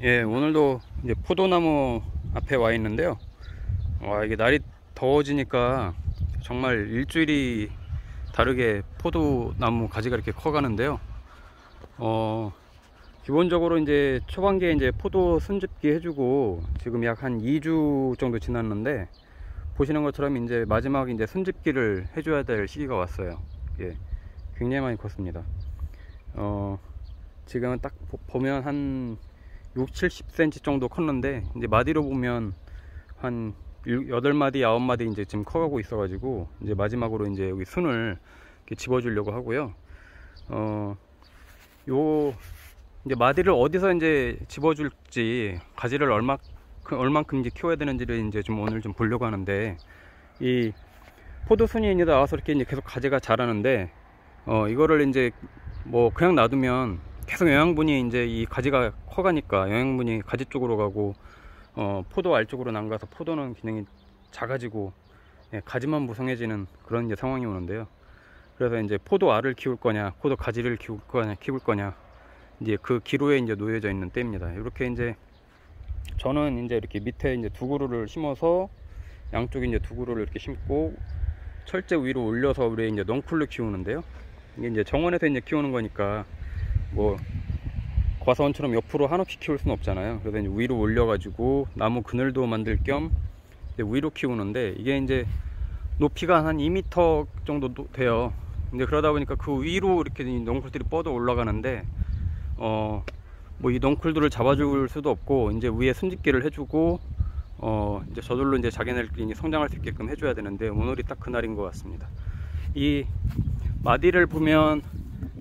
예, 오늘도 이제 포도나무 앞에 와 있는데요. 이게 날이 더워지니까 정말 일주일이 다르게 포도나무 가지가 이렇게 커가는데요. 기본적으로 이제 초반기에 이제 포도 순집기 해주고 지금 약 한 2주 정도 지났는데, 보시는 것처럼 이제 마지막 이제 순집기를 해줘야 될 시기가 왔어요. 예, 굉장히 많이 컸습니다. 지금은 딱 보면 한 6, 70cm 정도 컸는데, 이제 마디로 보면 한 8마디, 9마디 이제 지금 커가고 있어가지고, 이제 마지막으로 이제 여기 순을 이렇게 집어주려고 하고요. 요 이제 마디를 어디서 이제 집어줄지, 가지를 얼만큼 이제 키워야 되는지를 이제 좀 오늘 좀 보려고 하는데, 이 포도순이 이제 나와서 이렇게 이제 계속 가지가 자라는데, 이거를 이제 뭐 그냥 놔두면 계속 영양분이 이제 이 가지가 커가니까 영양분이 가지 쪽으로 가고, 포도 알 쪽으로 남가서 포도는 그냥 작아지고, 예, 가지만 무성해지는 그런 이제 상황이 오는데요. 그래서 이제 포도 알을 키울 거냐, 포도 가지를 키울 거냐, 이제 그 기로에 이제 놓여져 있는 때입니다. 이렇게 이제 저는 이제 이렇게 밑에 이제 두 그루를 심어서, 양쪽에 이제 두 그루를 이렇게 심고 철제 위로 올려서 우리 이제 넝쿨로 키우는데요. 이게 이제 정원에서 이제 키우는 거니까 뭐 과수원처럼 옆으로 한없이 키울 수는 없잖아요. 그래서 이제 위로 올려가지고 나무 그늘도 만들 겸 위로 키우는데, 이게 이제 높이가 한 2m 정도 돼요. 근데 그러다 보니까 그 위로 이렇게 넝쿨들이 뻗어 올라가는데, 뭐 이 넝쿨들을 잡아줄 수도 없고, 이제 위에 순집기를 해주고, 이제 저절로 이제 자기네들끼리 성장할 수 있게끔 해줘야 되는데, 오늘이 딱 그날인 것 같습니다. 이 마디를 보면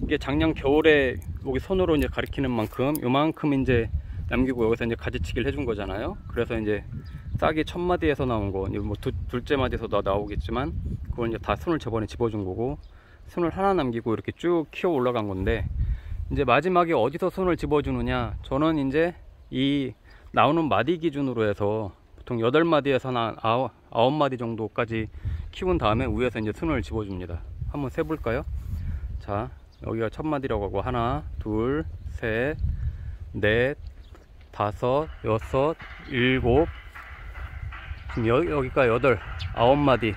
이게 작년 겨울에 여기 손으로 이제 가리키는 만큼 요만큼 이제 남기고 여기서 이제 가지치기를 해준 거잖아요. 그래서 이제 싹이 첫 마디에서 나온 거, 뭐 둘째 마디에서 나오겠지만, 그걸 이제 다 순을 저번에 집어준 거고, 순을 하나 남기고 이렇게 쭉 키워 올라간 건데, 이제 마지막에 어디서 순을 집어주느냐, 저는 이제 이 나오는 마디 기준으로 해서 보통 8마디에서 한 9마디 정도까지 키운 다음에 위에서 이제 순을 집어줍니다. 한번 세볼까요? 자, 여기가 첫 마디라고 하고, 하나, 둘, 셋, 넷, 다섯, 여섯, 일곱, 지금 여기가 9마디,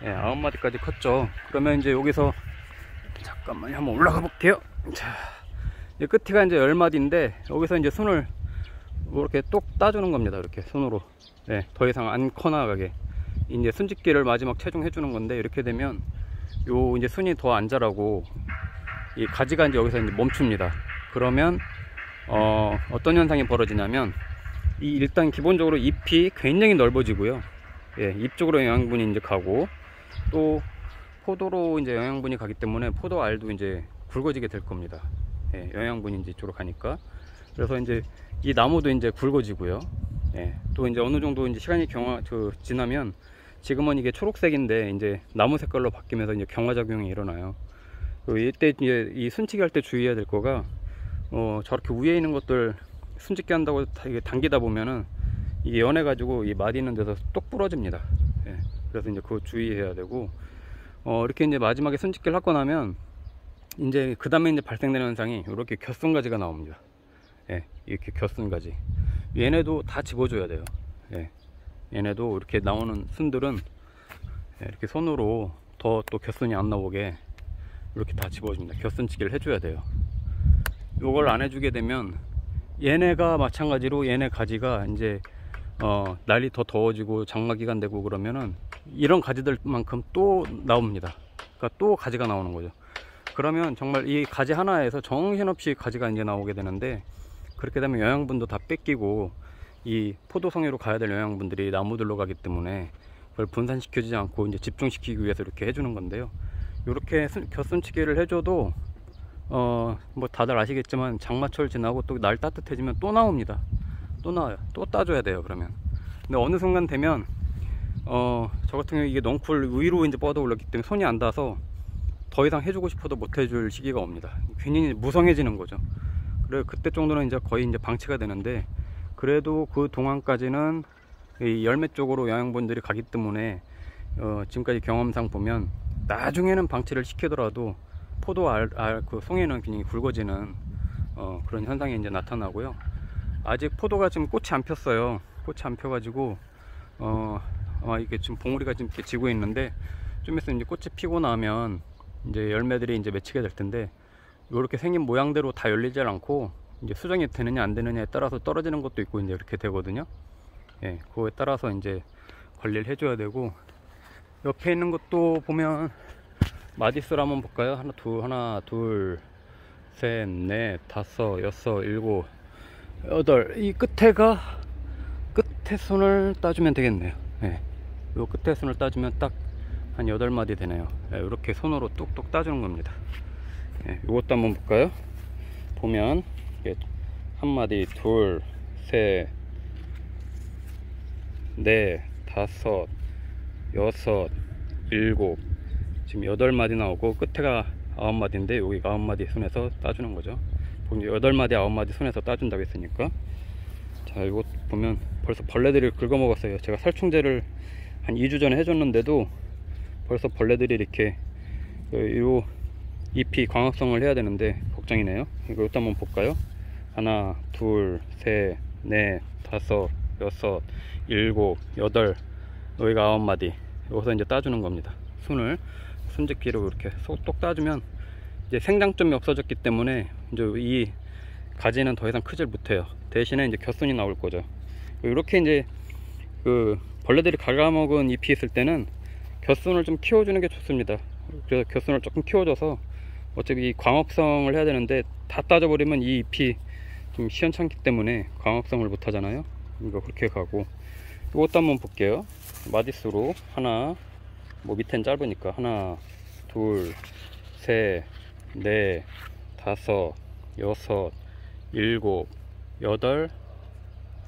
예, 9마디까지 컸죠. 그러면 이제 여기서 잠깐만요, 한번 올라가 볼게요. 자, 이 끝이가 이제 10마디인데, 여기서 이제 순을 이렇게 똑 따주는 겁니다. 이렇게 손으로. 네, 더 이상 안 커나가게. 이제 순집기를 마지막 최종 해주는 건데, 이렇게 되면 요 이제 순이 더 안 자라고 이 가지가 이제 여기서 이제 멈춥니다. 그러면 어떤 현상이 벌어지냐면, 이 일단 기본적으로 잎이 굉장히 넓어지고요. 예, 잎 쪽으로 영양분이 이제 가고, 또 포도로 이제 영양분이 가기 때문에 포도 알도 이제 굵어지게 될 겁니다. 예, 영양분이 이제 이쪽으로 가니까. 그래서 이제 이 나무도 이제 굵어지고요. 예, 또 이제 어느 정도 이제 시간이 지나면, 지금은 이게 초록색인데 이제 나무 색깔로 바뀌면서 이제 경화작용이 일어나요. 이때 이제 이 순치기 할 때 주의해야 될 거가, 저렇게 위에 있는 것들 순집기 한다고 당기다 보면은 이게 연해가지고 이 마디 있는 데서 똑 부러집니다. 예, 그래서 이제 그거 주의해야 되고, 이렇게 이제 마지막에 순집기를 하고 나면 이제 그 다음에 이제 발생되는 현상이 이렇게 겹순가지가 나옵니다. 예, 이렇게 겹순가지. 얘네도 다 집어줘야 돼요. 예, 얘네도 이렇게 나오는 순들은 이렇게 손으로 또 겹순이 안 나오게 이렇게 다 집어줍니다. 겹순치기를 해줘야 돼요. 요걸 안 해주게 되면 얘네가 마찬가지로 얘네 가지가 이제 날이 더 더워지고 장마기간 되고 그러면은 이런 가지들만큼 또 나옵니다. 그러니까 또 가지가 나오는 거죠. 그러면 정말 이 가지 하나에서 정신없이 가지가 이제 나오게 되는데, 그렇게 되면 영양분도 다 뺏기고, 이 포도성애로 가야 될 영양분들이 나무들로 가기 때문에 그걸 분산시켜주지 않고 이제 집중시키기 위해서 이렇게 해주는 건데요. 이렇게 겹순치기를 해줘도 뭐 다들 아시겠지만, 장마철 지나고 또 날 따뜻해지면 또 나옵니다. 또 나와요. 또 따줘야 돼요. 그러면 근데 어느 순간 되면 저 같은 경우 이게 넝쿨 위로 이제 뻗어 올랐기 때문에 손이 안 닿아서 더 이상 해주고 싶어도 못 해줄 시기가 옵니다. 괜히 무성해지는 거죠. 그래, 그때 정도는 이제 거의 이제 방치가 되는데, 그래도 그 동안까지는 이 열매 쪽으로 영양분들이 가기 때문에 지금까지 경험상 보면 나중에는 방치를 시키더라도 포도 그 송이는 굉장히 굵어지는 그런 현상이 이제 나타나고요. 아직 포도가 지금 꽃이 안 폈어요. 꽃이 안 펴가지고 아마 이게 지금 봉우리가 지금 이렇게 지고 있는데, 좀 있으면 이제 꽃이 피고 나면 이제 열매들이 이제 맺히게 될 텐데, 이렇게 생긴 모양대로 다 열리지 않고 이제 수정이 되느냐 안 되느냐에 따라서 떨어지는 것도 있고 이제 이렇게 되거든요. 예, 그거에 따라서 이제 관리를 해줘야 되고, 옆에 있는 것도 보면 마디스를 한번 볼까요? 하나, 둘, 셋, 넷, 다섯, 여섯, 일곱, 여덟. 이 끝에 손을 따주면 되겠네요. 예, 요 끝에 손을 따주면 딱 한 8마디 되네요. 예, 이렇게 손으로 뚝뚝 따주는 겁니다. 예, 이것도 한번 볼까요? 보면 한 마디, 둘, 셋, 넷, 다섯, 여섯, 일곱, 지금 8마디 나오고 끝에가 9마디인데 여기가 9마디 손에서 따주는 거죠. 보면 8마디 9마디 손에서 따준다고 했으니까. 자, 이거 보면 벌써 벌레들이 긁어먹었어요. 제가 살충제를 한 2주 전에 해줬는데도 벌써 벌레들이 이렇게 요 잎이 광합성을 해야 되는데 걱정이네요. 이것도 한번 볼까요? 하나, 둘, 셋, 넷, 다섯, 여섯, 일곱, 여덟, 여기가 9마디. 여기서 이제 따주는 겁니다. 손집기로 이렇게 쏙쏙 따주면 이제 생장점이 없어졌기 때문에 이제 이 가지는 더 이상 크질 못해요. 대신에 이제 곁순이 나올 거죠. 이렇게 이제 그 벌레들이 갉아먹은 잎이 있을 때는 곁순을 좀 키워주는 게 좋습니다. 그래서 곁순을 조금 키워줘서, 어차피 이 광합성을 해야 되는데 다 따져버리면 이 잎이 좀 시원찮기 때문에 광합성을 못 하잖아요. 이거 그렇게 가고, 이것도 한번 볼게요. 마디스로 하나, 뭐 밑엔 짧으니까 하나, 둘, 셋, 넷, 다섯, 여섯, 일곱, 여덟,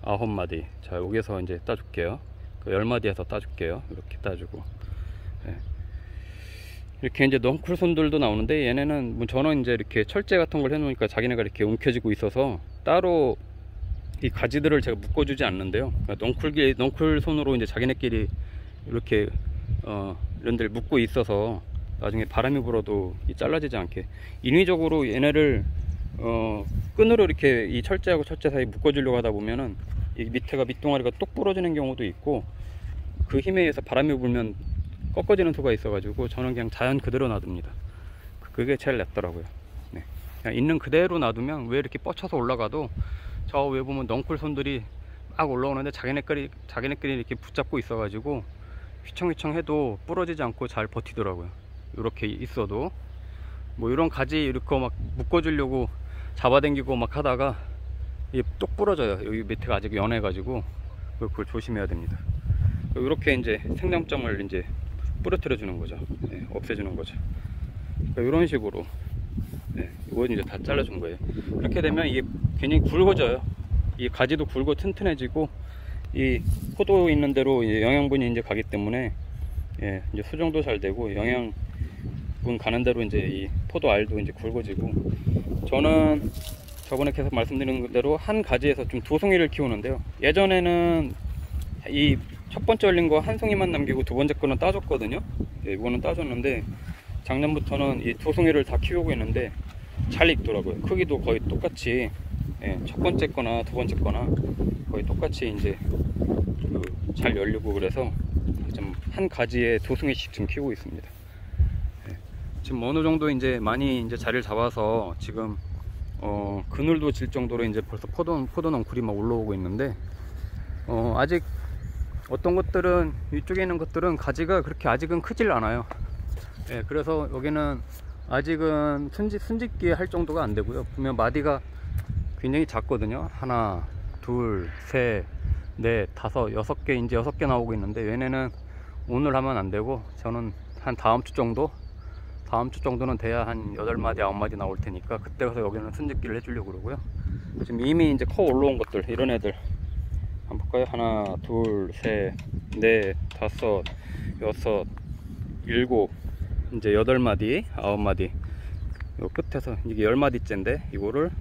9마디. 자, 여기서 이제 따줄게요. 그 10마디에서 따줄게요. 이렇게 따주고. 네. 이렇게 이제 넝쿨손들도 나오는데, 얘네는 뭐 저는 이제 이렇게 철제 같은 걸 해놓으니까 자기네가 이렇게 움켜쥐고 있어서 따로 이 가지들을 제가 묶어주지 않는데요. 그러니까 넝쿨손으로 이제 자기네끼리 이렇게 이런 데를 묶고 있어서 나중에 바람이 불어도 잘라지지 않게 인위적으로 얘네를 끈으로 이렇게 이 철제하고 철제 사이 묶어주려고 하다 보면은 이 밑동아리가 똑 부러지는 경우도 있고, 그 힘에 의해서 바람이 불면 꺾어지는 수가 있어 가지고 저는 그냥 자연 그대로 놔둡니다. 그게 제일 낫더라고요. 네. 그냥 있는 그대로 놔두면 왜 이렇게 뻗쳐서 올라가도 저 위에 보면 넝쿨손들이 막 올라오는데 자기네끼리 이렇게 붙잡고 있어 가지고 휘청휘청 해도 부러지지 않고 잘 버티더라고요. 이렇게 있어도. 뭐 이런 가지 이렇게 막 묶어주려고 잡아당기고 막 하다가 이게 똑 부러져요. 여기 밑에가 아직 연해 가지고 그걸 조심해야 됩니다. 이렇게 이제 생장점을 이제 부러뜨려 주는 거죠. 네, 없애주는 거죠. 이런 식으로. 네, 이건 이제 다 잘라준 거예요. 이렇게 되면 이게 굉장히 굵어져요. 이 가지도 굵고 튼튼해지고, 이 포도 있는 대로 이제 영양분이 이제 가기 때문에, 예, 이제 수정도 잘 되고, 영양분 가는 대로 이제 이 포도 알도 이제 굵어지고. 저는 저번에 계속 말씀드린 대로 한 가지에서 좀 2송이를 키우는데요. 예전에는 이 첫 번째 열린 거 한 송이만 남기고 두 번째 거는 따줬거든요. 예, 이거는 따줬는데 작년부터는 이 2송이를 다 키우고 있는데 잘 익더라고요. 크기도 거의 똑같이, 예, 첫 번째 거나 두 번째 거나 거의 똑같이 이제 잘 열리고, 그래서 좀 한 가지에 2송이씩 좀 키우고 있습니다. 예, 지금 어느 정도 이제 많이 이제 자리를 잡아서 지금 그늘도 질 정도로 이제 벌써 포도 넝쿨이 막 올라오고 있는데, 아직 어떤 것들은, 이쪽에 있는 것들은 가지가 그렇게 아직은 크질 않아요. 예, 그래서 여기는 아직은 순짓기 할 정도가 안 되고요. 보면 마디가 굉장히 작거든요. 하나, 둘, 셋, 넷, 다섯, 6개, 이제 6개 나오고 있는데, 얘네는 오늘 하면 안 되고, 저는 한 다음 주 정도는 돼야 한 8마디, 9마디 나올 테니까, 그때 가서 여기는 순짓기를 해주려고 그러고요. 지금 이미 이제 커 올라온 것들, 이런 애들 한번 볼까요? 하나, 둘, 셋, 넷, 다섯, 여섯, 일곱, 이제 8마디, 9마디. 요 끝에서 이게 10마디째인데 이거를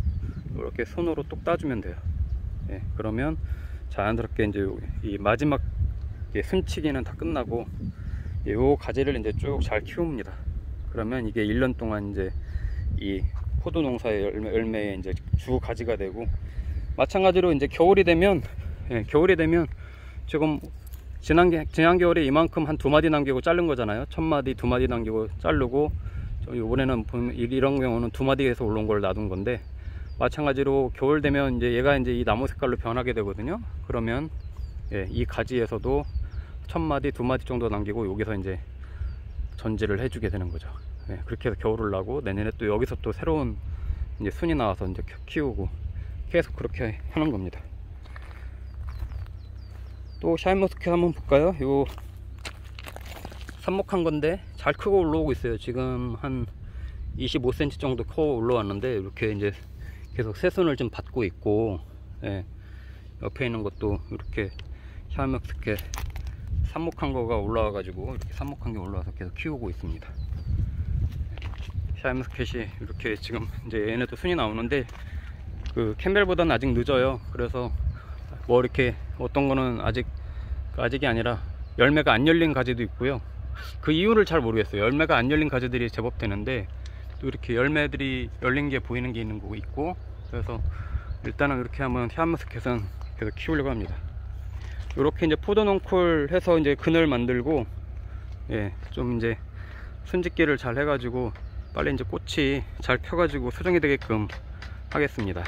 이렇게 손으로 똑 따주면 돼요. 예, 그러면 자연스럽게 이제 이 마지막 순치기는 다 끝나고, 요 가지를 이제 쭉 잘 키웁니다. 그러면 이게 1년 동안 이제 이 포도 농사의 열매에 이제 주 가지가 되고, 마찬가지로 이제 겨울이 되면, 겨울이 되면 지금 지난 겨울에 이만큼 한 2마디 남기고 자른 거잖아요. 1000마디 2마디 남기고 자르고, 이번에는 보면 이런 경우는 2마디에서 올라온 걸 놔둔 건데, 마찬가지로 겨울 되면 이제 얘가 이제 이 나무 색깔로 변하게 되거든요. 그러면 이 가지에서도 1000마디 2마디 정도 남기고 여기서 이제 전지를 해주게 되는 거죠. 그렇게 해서 겨울을 나고 내년에 또 여기서 또 새로운 이제 순이 나와서 이제 키우고 계속 그렇게 하는 겁니다. 또 샤인머스켓 한번 볼까요? 요 삽목한 건데 잘 크고 올라오고 있어요. 지금 한 25cm 정도 커 올라왔는데 이렇게 이제 계속 새순을 좀 받고 있고, 옆에 있는 것도 이렇게 샤인머스켓 삽목한 거가 올라와 가지고 이렇게 삽목한 게 올라와서 계속 키우고 있습니다. 샤인머스켓이 이렇게 지금 이제 얘네도 순이 나오는데 그 캠벨보다는 아직 늦어요. 그래서 뭐 이렇게 어떤 거는 아직이 아니라 열매가 안 열린 가지도 있고요. 그 이유를 잘 모르겠어요. 열매가 안 열린 가지들이 제법 되는데 또 이렇게 열매들이 열린 게 보이는 게 있는 거 있고, 그래서 일단은 이렇게 하면 샤인머스켓은 계속 키우려고 합니다. 이렇게 이제 포도농쿨 해서 이제 그늘 만들고, 좀 이제 순짓기를 잘 해가지고 빨리 이제 꽃이 잘 펴가지고 수정이 되게끔 하겠습니다.